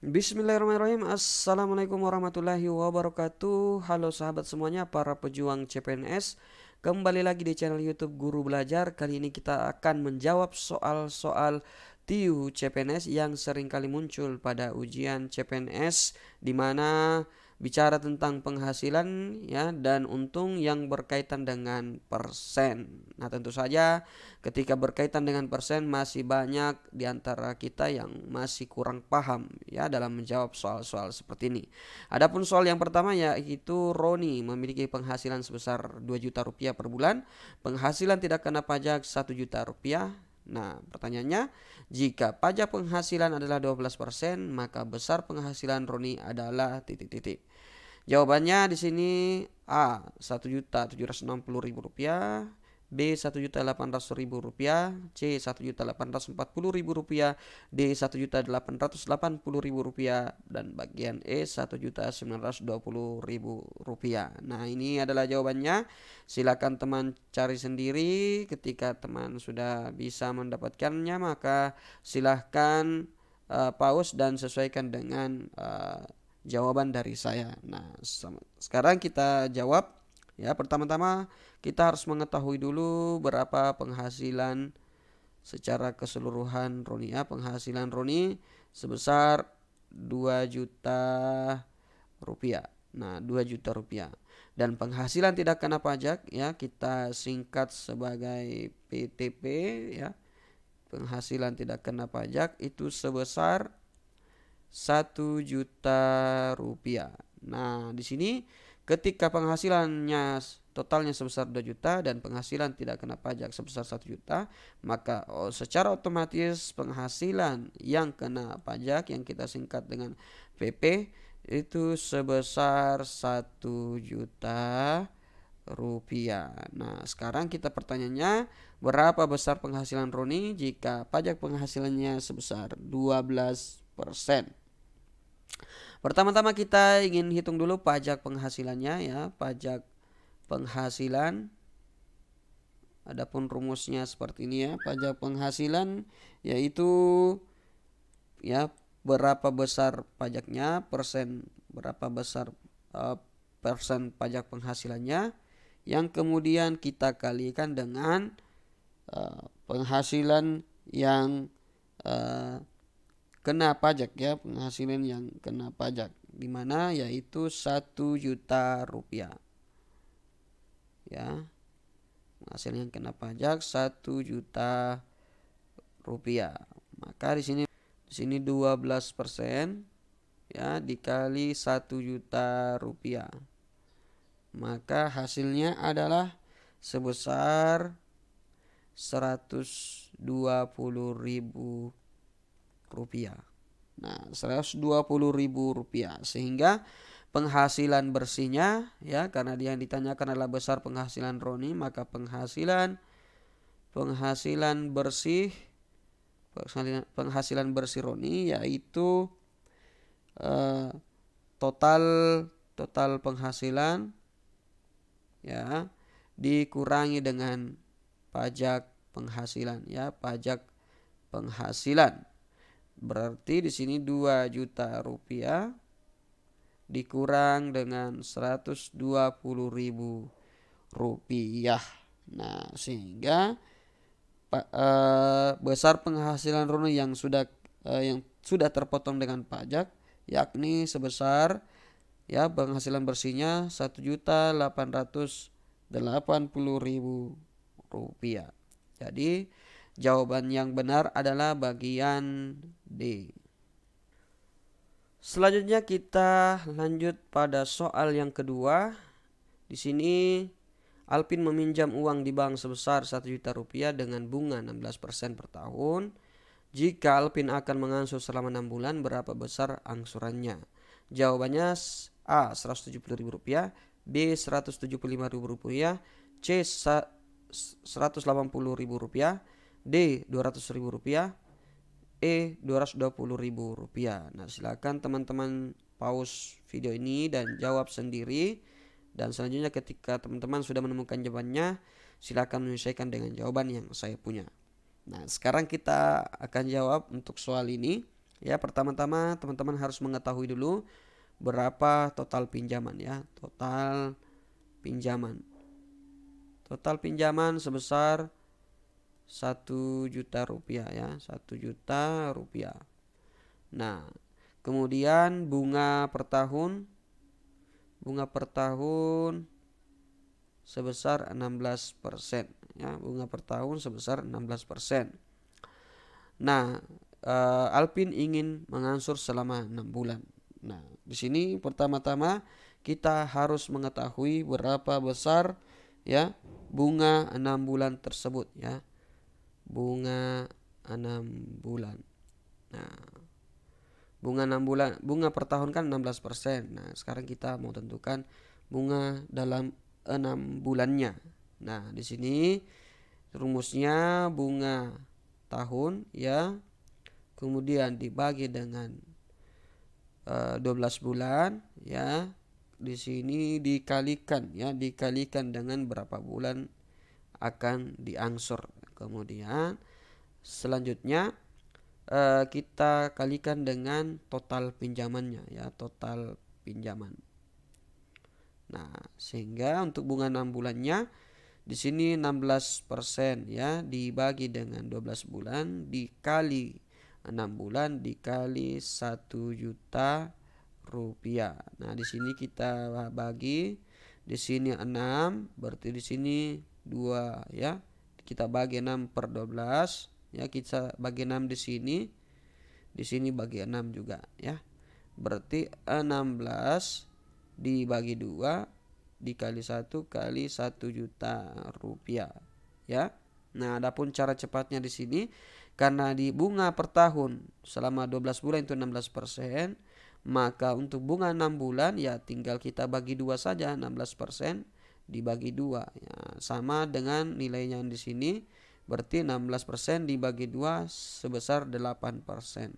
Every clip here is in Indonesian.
Bismillahirrahmanirrahim. Assalamualaikum warahmatullahi wabarakatuh. Halo sahabat semuanya, para pejuang CPNS. Kembali lagi di channel YouTube Guru Belajar. Kali ini kita akan menjawab soal-soal TIU CPNS yang sering kali muncul pada ujian CPNS, di mana bicara tentang penghasilan ya dan untung yang berkaitan dengan persen. Nah, tentu saja ketika berkaitan dengan persen masih banyak di antara kita yang masih kurang paham ya dalam menjawab soal-soal seperti ini. Adapun soal yang pertama yaitu Roni memiliki penghasilan sebesar 2 juta rupiah per bulan, penghasilan tidak kena pajak 1 juta rupiah. Nah, pertanyaannya, jika pajak penghasilan adalah 12%, maka besar penghasilan Roni adalah titik-titik. Jawabannya di sini A 1.760.000 rupiah, B 1.800.000 rupiah, C 1.840.000 rupiah, D 1.880.000 rupiah, dan bagian E 1.920.000 rupiah. Nah, ini adalah jawabannya. Silakan teman cari sendiri. Ketika teman sudah bisa mendapatkannya, maka silahkan pause dan sesuaikan dengan jawaban dari saya. Nah, sekarang kita jawab. Ya, pertama-tama kita harus mengetahui dulu berapa penghasilan secara keseluruhan Roni ya. Penghasilan Roni sebesar 2 juta rupiah. Nah, 2 juta rupiah. Dan penghasilan tidak kena pajak ya, kita singkat sebagai PTP ya. Penghasilan tidak kena pajak itu sebesar 1 juta rupiah. Nah, di sini ketika penghasilannya totalnya sebesar 2 juta dan penghasilan tidak kena pajak sebesar 1 juta, maka secara otomatis penghasilan yang kena pajak yang kita singkat dengan PP itu sebesar 1 juta rupiah. Nah, sekarang kita pertanyaannya, berapa besar penghasilan Roni jika pajak penghasilannya sebesar 12%? Pertama-tama kita ingin hitung dulu pajak penghasilannya ya, pajak penghasilan. Adapun rumusnya seperti ini ya, pajak penghasilan yaitu ya berapa besar pajaknya, berapa besar persen pajak penghasilannya, yang kemudian kita kalikan dengan penghasilan yang kena pajak ya, penghasilan yang kena pajak, dimana yaitu 1 juta rupiah ya, penghasilan yang kena pajak 1 juta rupiah. Maka di sini 12% ya dikali 1 juta rupiah, maka hasilnya adalah sebesar 120.000 rupiah. Nah, 120.000 rupiah, sehingga penghasilan bersihnya ya, karena dia yang ditanyakan adalah besar penghasilan Roni, maka penghasilan bersih Roni yaitu total penghasilan ya dikurangi dengan pajak penghasilan ya, pajak penghasilan. Berarti di sini 2 juta rupiah dikurang dengan 120.000 rupiah. Nah, sehingga besar penghasilan Roni yang sudah terpotong dengan pajak yakni sebesar ya penghasilan bersihnya 1.880.000 rupiah. Jadi jawaban yang benar adalah bagian D. Selanjutnya kita lanjut pada soal yang kedua. Di sini Alpin meminjam uang di bank sebesar 1 juta rupiah dengan bunga 16% per tahun. Jika Alpin akan mengangsur selama 6 bulan, berapa besar angsurannya? Jawabannya A 170.000 rupiah, B 175.000 rupiah, C 180.000 rupiah, D 200.000 rupiah, E 220.000 rupiah. Nah, silakan teman-teman pause video ini dan jawab sendiri. Dan selanjutnya ketika teman-teman sudah menemukan jawabannya, silakan menyesuaikan dengan jawaban yang saya punya. Nah, sekarang kita akan jawab untuk soal ini. Ya, pertama-tama teman-teman harus mengetahui dulu berapa total pinjaman ya. Total pinjaman. Total pinjaman sebesar 1 juta rupiah ya, 1 juta rupiah. Nah, kemudian bunga per tahun sebesar 16% ya, bunga per tahun sebesar 16%. Nah, Alpin ingin mengangsur selama 6 bulan. Nah, di sini pertama-tama kita harus mengetahui berapa besar ya bunga 6 bulan tersebut ya. Bunga 6 bulan. Nah, bunga per tahun kan 16%. Nah, sekarang kita mau tentukan bunga dalam 6 bulannya. Nah, di sini rumusnya bunga tahun ya, kemudian dibagi dengan 12 bulan ya. Di sini dikalikan dengan berapa bulan akan diangsur. Kemudian selanjutnya kita kalikan dengan total pinjamannya ya, total pinjaman. Nah, sehingga untuk bunga 6 bulannya di sini 16% ya, dibagi dengan 12 bulan dikali 6 bulan dikali 1 juta rupiah. Nah, di sini kita bagi, di sini 6, berarti di sini 2 ya. Kita bagi 6 per 12 ya, kita bagi 6 di sini bagi 6 juga ya. Berarti 16 dibagi 2 dikali 1 kali 1 juta rupiah ya. Nah, adapun cara cepatnya di sini karena di bunga per tahun selama 12 bulan itu 16%, maka untuk bunga 6 bulan ya tinggal kita bagi 2 saja, 16% dibagi 2 ya, sama dengan nilainya di sini. Berarti 16% dibagi 2 sebesar 8%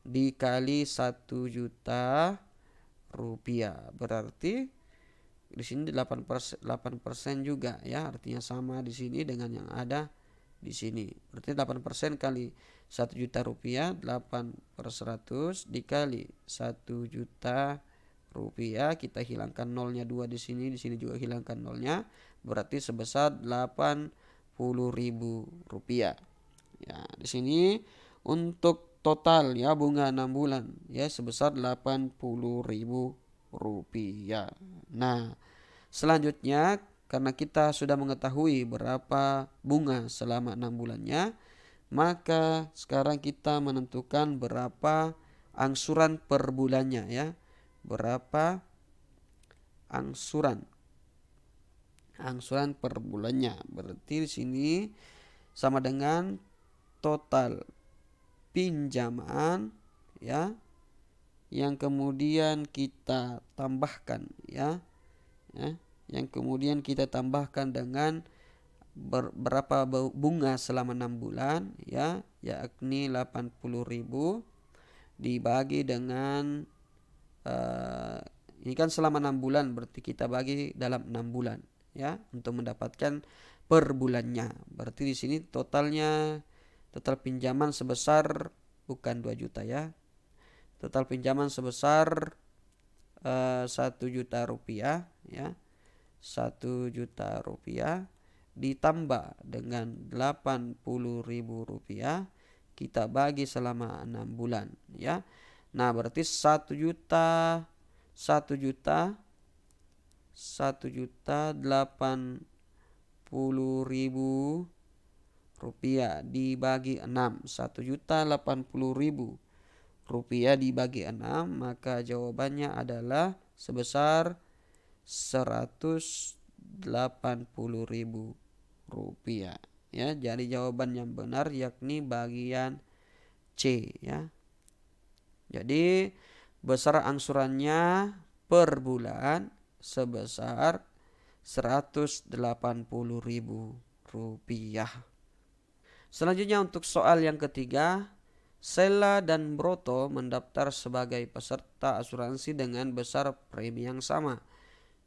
dikali 1 juta rupiah. Berarti di sini 8% juga ya, artinya sama di sini dengan yang ada di sini. Berarti 8% kali 1 juta rupiah, 8 per 100 dikali 1 juta rupiah. Kita hilangkan nolnya 2 di sini juga hilangkan nolnya. Berarti sebesar 80.000 rupiah. Ya, di sini untuk total ya bunga 6 bulan ya sebesar 80.000 rupiah. Nah, selanjutnya karena kita sudah mengetahui berapa bunga selama 6 bulannya, maka sekarang kita menentukan berapa angsuran per bulannya ya. Berapa angsuran per bulannya. Berarti di sini sama dengan total pinjaman ya, yang kemudian kita tambahkan ya, yang kemudian kita tambahkan dengan berapa bunga selama 6 bulan ya, yakni 80.000 dibagi dengan ini kan selama 6 bulan, berarti kita bagi dalam 6 bulan ya untuk mendapatkan per bulannya. Berarti di sini total pinjaman sebesar bukan 2 juta ya. Total pinjaman sebesar 1 juta rupiah ya. 1 juta rupiah ditambah dengan 80.000 rupiah kita bagi selama 6 bulan ya. Nah, berarti 1.080.000 rupiah dibagi 6. 1.080.000 rupiah dibagi 6, maka jawabannya adalah sebesar 180.000 rupiah ya. Jadi jawaban yang benar yakni bagian C ya. Jadi besar angsurannya per bulan sebesar 180.000 rupiah. Selanjutnya untuk soal yang ketiga, Sela dan Broto mendaftar sebagai peserta asuransi dengan besar premi yang sama.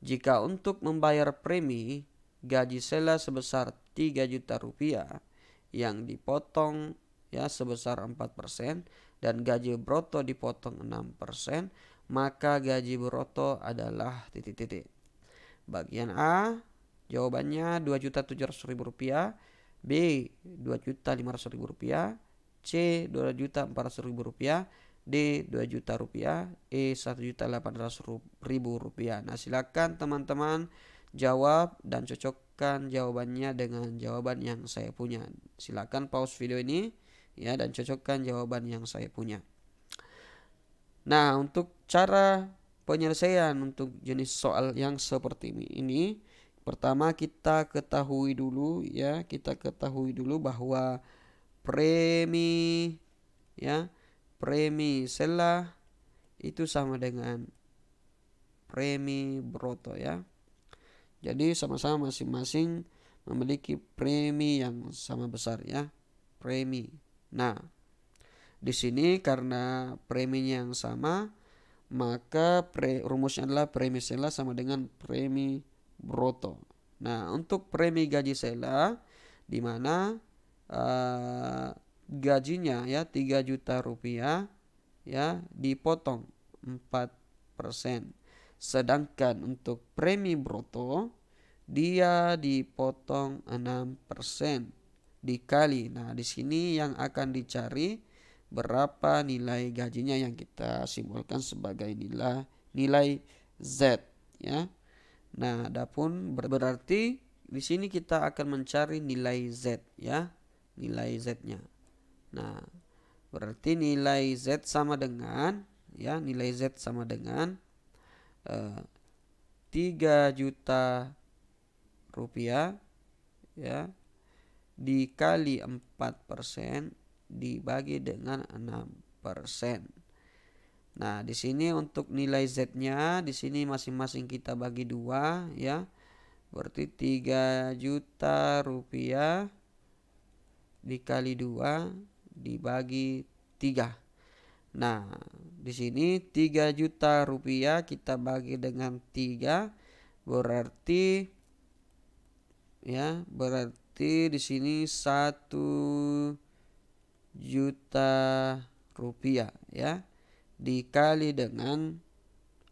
Jika untuk membayar premi, gaji Sela sebesar 3 juta rupiah yang dipotong ya sebesar 4% dan gaji brutto dipotong 6%, maka gaji brutto adalah titik-titik. Bagian A jawabannya Rp2.700.000, B Rp2.500.000, C Rp2.400.000, D Rp2.000.000, E Rp1.800.000. Nah, silakan teman-teman jawab dan cocokkan jawabannya dengan jawaban yang saya punya. Silakan pause video ini ya dan cocokkan jawaban yang saya punya. Nah, untuk cara penyelesaian untuk jenis soal yang seperti ini, pertama kita ketahui dulu bahwa premi selah itu sama dengan premi brutto ya. Jadi sama-sama masing-masing memiliki premi yang sama besar ya, premi. Nah, di sini karena preminya yang sama, maka rumusnya adalah premi selah sama dengan premi brutto. Nah, untuk premi gaji selah di mana gajinya ya Rp3 juta ya dipotong 4%. Sedangkan untuk premi brutto dia dipotong 6% dikali. Nah, di sini yang akan dicari berapa nilai gajinya yang kita simbolkan sebagai nilai Z ya. Nah, adapun berarti di sini kita akan mencari nilai Z ya, nilai Z-nya. Nah, berarti nilai Z sama dengan Rp3 juta ya dikali 4% dibagi dengan 6%. Nah, di sini untuk nilai Z-nya di sini masing-masing kita bagi 2 ya. Berarti Rp3 juta dikali 2 dibagi 3. Nah, di sini Rp3 juta kita bagi dengan 3 berarti di sini Rp1 juta ya dikali dengan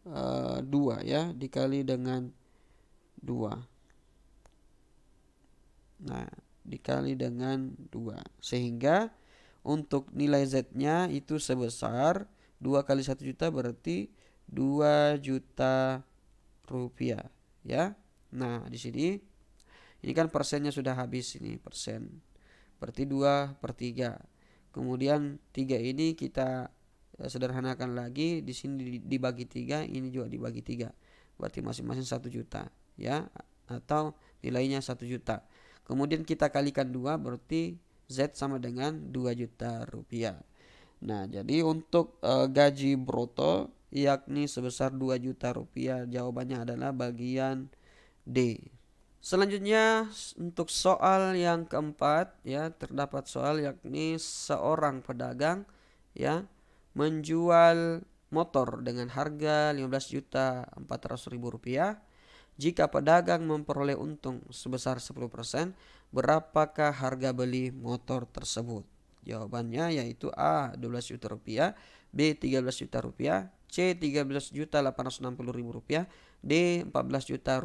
2 ya, dikali dengan 2. Nah, dikali dengan 2 sehingga untuk nilai Z-nya itu sebesar 2 kali 1 juta berarti Rp2 juta ya. Nah, di sini ini kan persennya sudah habis ini persen. Berarti 2/3. Kemudian 3 ini kita sederhanakan lagi, di sini dibagi 3, ini juga dibagi 3. Berarti masing-masing 1 juta ya, atau nilainya 1 juta. Kemudian kita kalikan 2 berarti Z sama dengan Rp2 juta. Nah, jadi untuk gaji brutto yakni sebesar Rp2 juta. Jawabannya adalah bagian D. Selanjutnya untuk soal yang keempat ya, terdapat soal yakni seorang pedagang ya menjual motor dengan harga Rp15.400.000. Jika pedagang memperoleh untung sebesar 10%, berapakah harga beli motor tersebut? Jawabannya yaitu A. Rp12 juta, B. Rp13 juta, C. Rp13.860.000, D. Rp14 juta,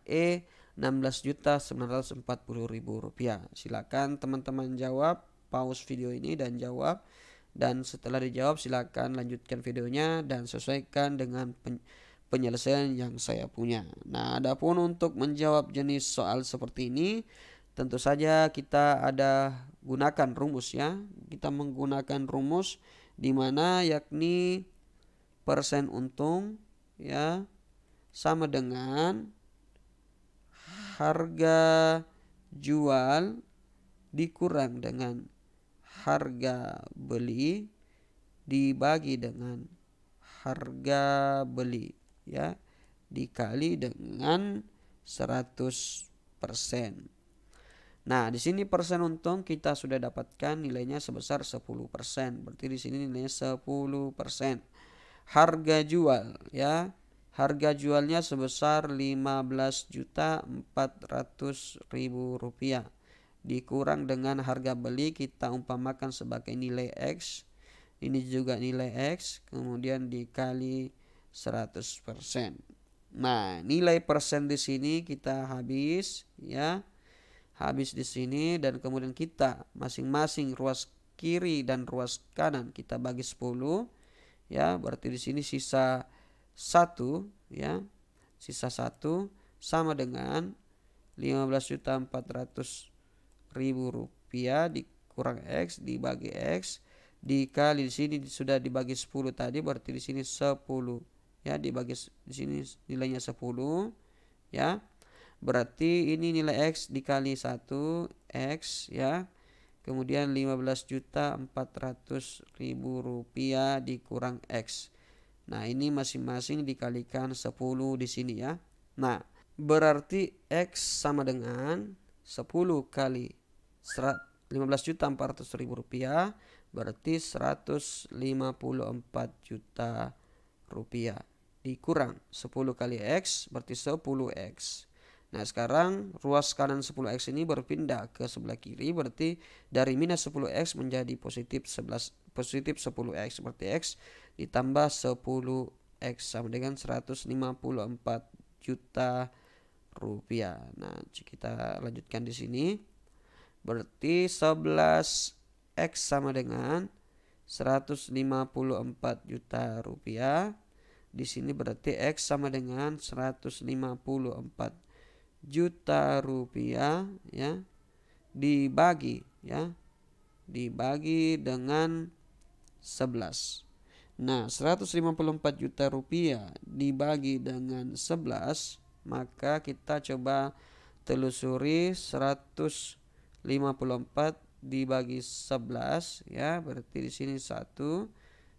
E. Rp16.940.000. Silakan teman-teman jawab, pause video ini dan jawab. Dan setelah dijawab silakan lanjutkan videonya dan sesuaikan dengan penyelesaian yang saya punya. Nah, adapun untuk menjawab jenis soal seperti ini, tentu saja kita ada gunakan rumus ya. Kita menggunakan rumus di mana yakni persen untung ya sama dengan harga jual dikurang dengan harga beli dibagi dengan harga beli ya dikali dengan 100%. Nah, di sini persen untung kita sudah dapatkan nilainya sebesar 10%. Berarti di sini nilainya 10%. Harga jual ya. Harga jualnya sebesar Rp15.400.000 dikurang dengan harga beli, kita umpamakan sebagai nilai X, ini juga nilai X, kemudian dikali 100%. Nah, nilai persen di sini kita habis ya. Habis di sini, dan kemudian kita masing-masing ruas kiri dan ruas kanan kita bagi 10 ya, berarti di sini sisa 1 ya. Sisa 1 sama dengan 15.400.000 rupiah dikurang X dibagi X dikali, di sini sudah dibagi 10 tadi, berarti di sini 10 ya, dibagi di sini nilainya 10 ya. Berarti ini nilai X dikali 1 X ya. Kemudian 15.400.000 rupiah dikurang X. Nah, ini masing-masing dikalikan 10 di sini ya. Nah, berarti X sama dengan 10 kali 15.400.000 rupiah, berarti 154 juta rupiah. Dikurang 10 kali X, berarti 10X. Nah, sekarang ruas kanan 10X ini berpindah ke sebelah kiri, berarti dari minus 10X menjadi positif 10X, seperti X ditambah 10X sama dengan 154 juta rupiah. Nah, kita lanjutkan di sini. Berarti 11X sama dengan 154 juta rupiah. Di sini berarti X sama dengan 154 juta rupiah ya, dibagi dengan 11. Nah, 154 juta rupiah dibagi dengan 11, maka kita coba telusuri 154 dibagi 11 ya, berarti di sini 1,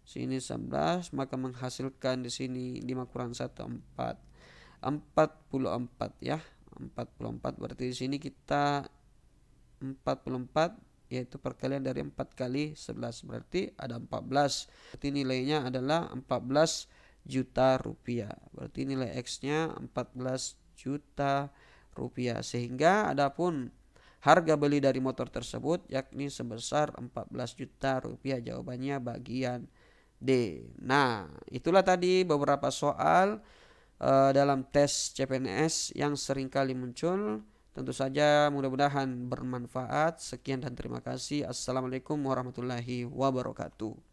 sini 11, maka menghasilkan di sini 5 kurang 1 4. 44 ya. 44, berarti di sini kita 44 yaitu perkalian dari 4 kali 11, berarti ada 14. Berarti nilainya adalah 14 juta rupiah. Berarti nilai X-nya 14 juta rupiah. Sehingga adapun harga beli dari motor tersebut yakni sebesar 14 juta rupiah. Jawabannya bagian D. Nah, itulah tadi beberapa soal dalam tes CPNS yang seringkali muncul. Tentu saja mudah-mudahan bermanfaat. Sekian dan terima kasih. Assalamualaikum warahmatullahi wabarakatuh.